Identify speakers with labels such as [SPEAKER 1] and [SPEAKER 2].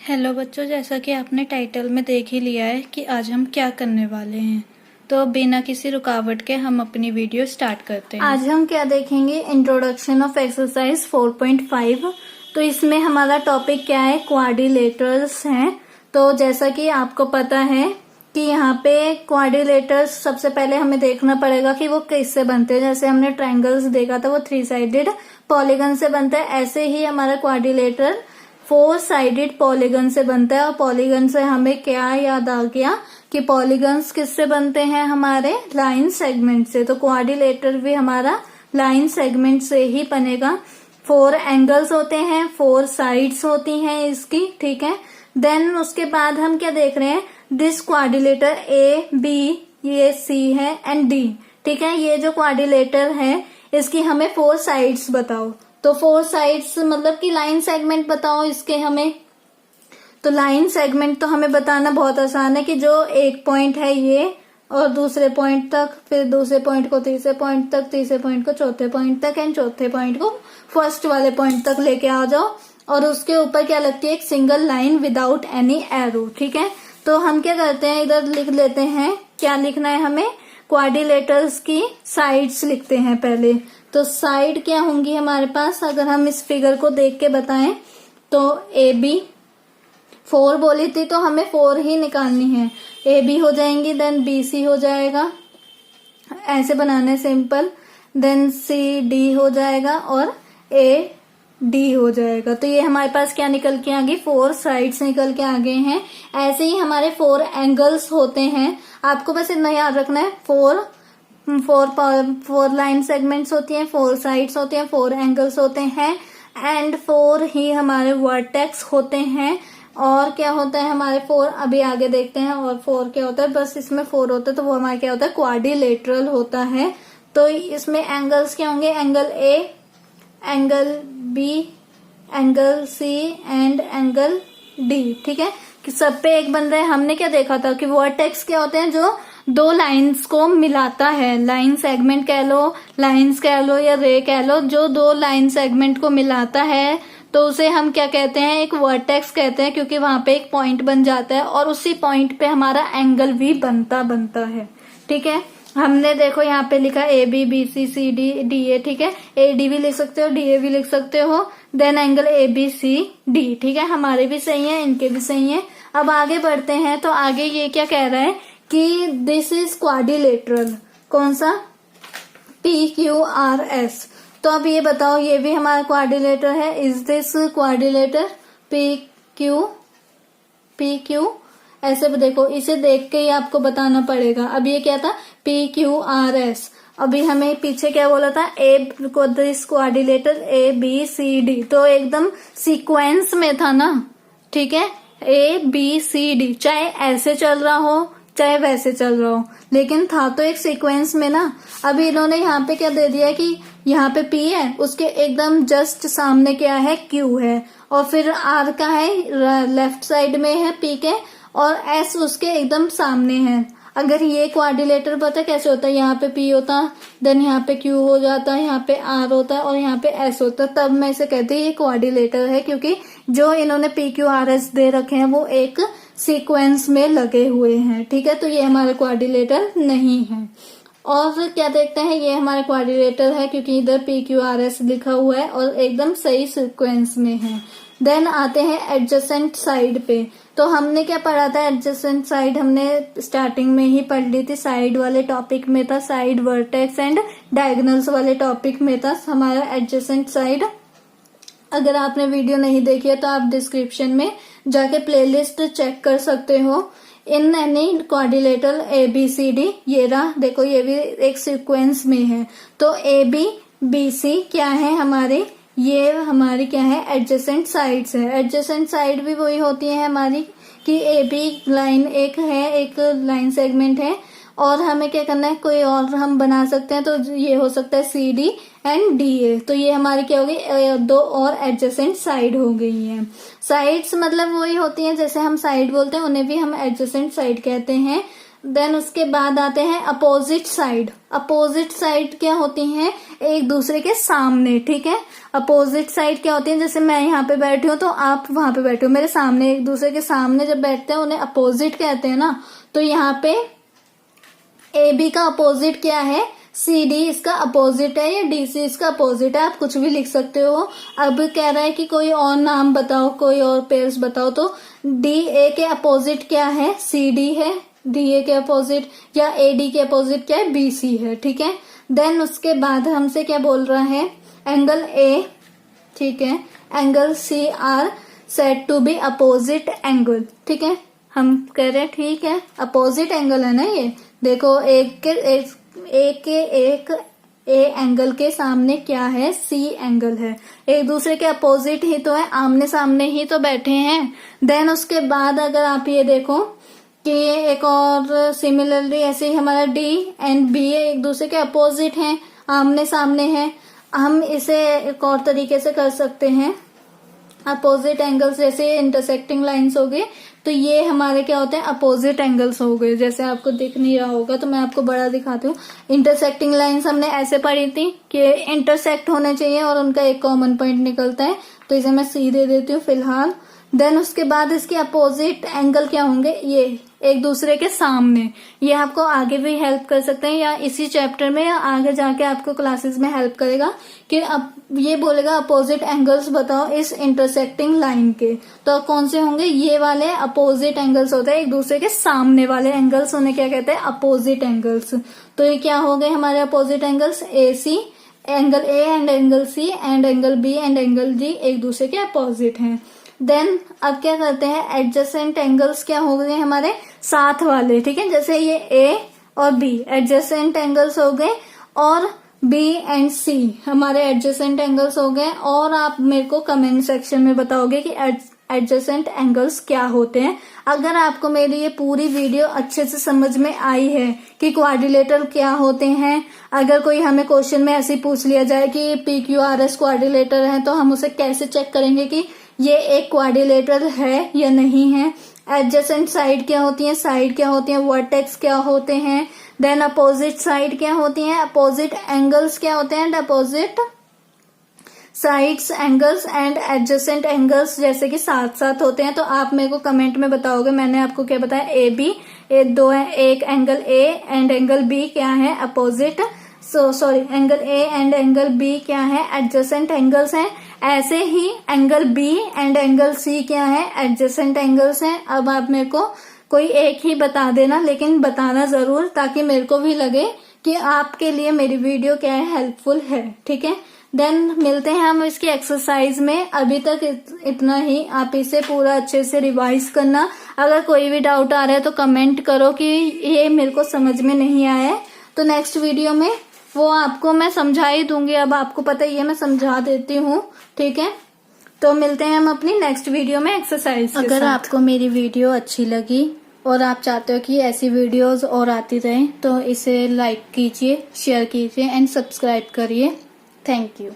[SPEAKER 1] Hello बच्चों, जैसा कि आपने टाइटल में देख ही लिया है कि आज हम क्या करने वाले हैं। तो बिना किसी रुकावट के हम अपनी वीडियो स्टार्ट करते हैं।
[SPEAKER 2] आज हम क्या देखेंगे, इंट्रोडक्शन ऑफ एक्सरसाइज 4.5। तो इसमें हमारा टॉपिक क्या है, क्वाड्रिलेटरल्स हैं। तो जैसा कि आपको पता है कि यहाँ पे क्वाड्रिलेटरल्स सबसे पहले हमें देखना पड़ेगा कि वो किससे बनते हैं। जैसे हमने ट्रायंगल्स देखा था वो 3 साइडेड पॉलीगन से बनता है, ऐसे ही हमारा क्वाड्रिलेटरल 4 साइडेड पॉलीगन से बनता है। और पॉलीगन से हमें क्या याद आ गया कि पॉलीगन्स किससे बनते हैं, हमारे लाइन सेगमेंट से। तो क्वाड्रिलेटर भी हमारा लाइन सेगमेंट से ही बनेगा। 4 एंगल्स होते हैं, 4 साइड्स होती हैं इसकी, ठीक है। देन उसके बाद हम क्या देख रहे हैं, दिस क्वाड्रिलेटर ए बी, ये सी है एंड डी, ठीक है। ये जो क्वाड्रिलेटर है इसकी हमें 4 साइड्स बताओ। तो 4 साइड्स मतलब कि लाइन सेगमेंट बताओ इसके हमें। तो लाइन सेगमेंट तो हमें बताना बहुत आसान है कि जो एक पॉइंट है ये और दूसरे पॉइंट तक, फिर दूसरे पॉइंट को तीसरे पॉइंट तक, तीसरे पॉइंट को चौथे पॉइंट तक एंड चौथे पॉइंट को फर्स्ट वाले पॉइंट तक लेके आ जाओ। और उसके ऊपर क्या लगती है, एक single line without any arrow, ठीक है। तो हम क्या करते हैं, इधर लिख लेते हैं, क्या लिखना है हमें, क्वाड्रिलेटरल्स की साइड्स लिखते हैं पहले। तो साइड क्या होंगी हमारे पास, अगर हम इस फिगर को देख के बताएं तो ए बी, 4 बोली थी तो हमें 4 ही निकालनी है। ए बी हो जाएंगी, देन बी सी हो जाएगा, ऐसे बनाने सिंपल, देन सी डी हो जाएगा और ए डी हो जाएगा। तो ये हमारे पास क्या निकल के आ गई, 4 साइड्स निकल के आ गए हैं। ऐसे ही हमारे 4 एंगल्स होते हैं। आपको बस इतना याद रखना है, 4 लाइन सेगमेंट्स होती हैं, 4 साइड्स होती हैं, 4 एंगल्स होते हैं एंड 4 ही हमारे वर्टेक्स होते हैं। और क्या होता है हमारे 4, अभी आगे देखते हैं। और 4 क्या होता है, बस इसमें 4 होता है तो वो हमारा क्या होता है, क्वाड्रिलेटरल होता है। तो इसमें एंगल्स क्या होंगे, angle A, angle B, angle C and angle D, ठीक है। कि सब पे एक बन रहा है। हमने क्या देखा था कि वर्टेक्स क्या होते हैं, जो 2 लाइंस को मिलाता है। लाइन सेगमेंट कह लो, लाइंस कह लो या रे कह लो, जो 2 लाइन सेगमेंट को मिलाता है तो उसे हम क्या कहते हैं, एक वर्टेक्स कहते हैं, क्योंकि वहां पे एक पॉइंट बन जाता है और उसी पॉइंट पे हमारा एंगल भी बनता है, ठीक है। हमने देखो यहाँ पे लिखा A B, B C, C D, D A, ठीक है। ए डी भी लिख सकते हो, डी ए भी लिख सकते हो, then angle A B C D, ठीक है। हमारे भी सही है, इनके भी सही है। अब आगे बढ़ते हैं। तो आगे ये क्या कह रहा है कि दिस इज क्वाड्रिलेटरल, कौन सा, पी क्यू आर एस। तो अब ये बताओ, ये भी हमारा क्वाड्रिलेटर है। Is this quadrilateral, P Q ऐसे भी देखो, इसे देख के ही आपको बताना पड़ेगा। अब ये क्या था, पी क्यू आर एस। अभी हमें पीछे क्या बोला था, ए को, this quadrilateral A B C D, तो एकदम सीक्वेंस में था ना, ठीक है। ए बी सी डी, चाहे ऐसे चल रहा हो चाहे वैसे चल रहा हो, लेकिन था तो एक सीक्वेंस में ना। अभी इन्होंने यहाँ पे क्या दे दिया कि यहाँ पे P है, उसके एकदम जस्ट सामने क्या है, Q है, और फिर R का है लेफ्ट साइड में है P के, और S उसके एकदम सामने है। अगर ये क्वाड्रिलेटर पता कैसे होता है, यहाँ पे P होता, देन यहाँ पे Q हो जाता है, यहाँ पे R होता है और यहाँ पे S होता है, तब मैं इसे कहती हूँ ये क्वाड्रिलेटर है। क्योंकि जो इन्होंने PQRS दे रखे हैं वो एक सीक्वेंस में लगे हुए हैं, ठीक है। तो ये हमारा क्वाड्रिलेटर नहीं है। और क्या देखते हैं, ये हमारा क्वाड्रिलेटर है क्योंकि इधर PQRS लिखा हुआ है और एकदम सही सीक्वेंस में है। देन आते हैं एडजेसेंट साइड पे। तो हमने क्या पढ़ा था, एडजेसेंट साइड हमने स्टार्टिंग में ही पढ़ ली थी, साइड वाले टॉपिक में था, साइड वर्टेक्स एंड डायगोनल्स वाले टॉपिक में था हमारा एडजेसेंट साइड। अगर आपने वीडियो नहीं देखी है तो आप डिस्क्रिप्शन में जाके प्लेलिस्ट चेक कर सकते हो। In any quadrilateral A B C D, ये रहा देखो, ये भी एक सीक्वेंस में है। तो ए बी बी सी क्या है हमारे, ये हमारी क्या है, एडजेसेंट साइड्स है। एडजेसेंट साइड भी वही होती है हमारी कि ए बी लाइन एक है, एक लाइन सेगमेंट है, और हमें क्या करना है, कोई और हम बना सकते हैं। तो ये हो सकता है C D and D A. तो ये हमारी क्या होगी, 2 और एडजेसेंट साइड हो गई है। साइड्स मतलब वही होती हैं, जैसे हम साइड बोलते हैं उन्हें भी हम एडजेसेंट साइड कहते हैं। देन उसके बाद आते हैं अपोजिट साइड। अपोजिट साइड क्या होती हैं? एक दूसरे के सामने, ठीक है। अपोजिट साइड क्या होती है? जैसे मैं यहाँ पे बैठी हूँ तो आप वहां पे बैठे हो, मेरे सामने, एक दूसरे के सामने जब बैठते हैं उन्हें अपोजिट कहते हैं ना। तो यहाँ पे ए बी का अपोजिट क्या है? सी डी इसका अपोजिट है, या डी सी इसका अपोजिट है, आप कुछ भी लिख सकते हो। अब कह रहा है कि कोई और नाम बताओ, कोई और पेयर्स बताओ, तो डी ए के अपोजिट क्या है? सी डी है, डी ए के अपोजिट, या ए डी के अपोजिट क्या है? बी सी है, ठीक है। देन उसके बाद हमसे क्या बोल रहा है? एंगल ए, ठीक है, angle C are said to be opposite angle, ठीक है। हम कह रहे हैं ठीक है, अपोजिट एंगल है ना ये। देखो एक ए एंगल के सामने क्या है? सी एंगल है। एक दूसरे के अपोजिट ही तो है, आमने सामने ही तो बैठे हैं। देन उसके बाद अगर आप ये देखो कि एक और सिमिलरली ऐसे ही हमारा डी एंड बी एक दूसरे के अपोजिट हैं, आमने सामने हैं। हम इसे एक और तरीके से कर सकते हैं, अपोजिट एंगल्स जैसे इंटरसेक्टिंग लाइंस हो गए, तो ये हमारे क्या होते हैं? अपोजिट एंगल्स हो गए। जैसे आपको दिख नहीं रहा होगा तो मैं आपको बड़ा दिखाती हूँ। इंटरसेक्टिंग लाइंस हमने ऐसे पढ़ी थी कि इंटरसेक्ट होने चाहिए और उनका एक कॉमन पॉइंट निकलता है, तो इसे मैं सी दे देती हूँ फिलहाल। देन उसके बाद इसके अपोजिट एंगल क्या होंगे? ये एक दूसरे के सामने। ये आपको आगे भी हेल्प कर सकते हैं, या इसी चैप्टर में या आगे जाके आपको क्लासेस में हेल्प करेगा कि अब ये बोलेगा अपोजिट एंगल्स बताओ इस इंटरसेक्टिंग लाइन के। तो कौन से होंगे? ये वाले अपोजिट एंगल्स होते हैं, एक दूसरे के सामने वाले एंगल्स उन्हें क्या कहते हैं? Opposite angles. तो ये क्या हो गए हमारे opposite angles? A C, angle A and angle C and angle B and angle D एक दूसरे के अपोजिट हैं। देन अब क्या करते हैं? एडजेसेंट एंगल्स क्या हो गए हमारे? साथ वाले, ठीक है। जैसे ये ए और बी एडजेसेंट एंगल्स हो गए, और बी एंड सी हमारे एडजेसेंट एंगल्स हो गए। और आप मेरे को कमेंट सेक्शन में बताओगे कि एडजेसेंट एंगल्स क्या होते हैं। अगर आपको मेरी ये पूरी वीडियो अच्छे से समझ में आई है कि क्वाड्रिलेटरल क्या होते हैं, अगर कोई हमें क्वेश्चन में ऐसे पूछ लिया जाए कि PQRS क्वाड्रिलेटरल है, तो हम उसे कैसे चेक करेंगे कि ये एक क्वाड्रिलेटरल है या नहीं है। एडजेसेंट साइड क्या होती है? साइड क्या होती है? वर्टेक्स क्या होते हैं? देन अपोजिट साइड क्या होती है? अपोजिट एंगल्स क्या होते हैं? Opposite sides angles and adjacent angles जैसे कि साथ साथ होते हैं। तो आप मेरे को कमेंट में बताओगे। मैंने आपको क्या बताया? ए बी एक angle A and angle B क्या है? Opposite, angle A and angle B क्या है? एडजेसेंट एंगल्स हैं। ऐसे ही angle B and angle C क्या है? एडजेसेंट एंगल्स हैं। अब आप मेरे को कोई एक ही बता देना, लेकिन बताना जरूर, ताकि मेरे को भी लगे कि आपके लिए मेरी वीडियो क्या है, हेल्पफुल है, ठीक है। देन मिलते हैं हम इसकी एक्सरसाइज में। अभी तक इतना ही, आप इसे पूरा अच्छे से रिवाइज करना। अगर कोई भी डाउट आ रहा है तो कमेंट करो कि ये मेरे को समझ में नहीं आया है, तो नेक्स्ट वीडियो में वो आपको मैं समझा ही दूंगी। अब आपको पता ही है, मैं समझा देती हूँ, ठीक है। तो मिलते हैं हम अपनी नेक्स्ट वीडियो में एक्सरसाइज के साथ। अगर आपको मेरी वीडियो अच्छी लगी और आप चाहते हो कि ऐसी वीडियोस और आती रहें, तो इसे लाइक कीजिए, शेयर कीजिए एंड सब्सक्राइब करिए। Thank you.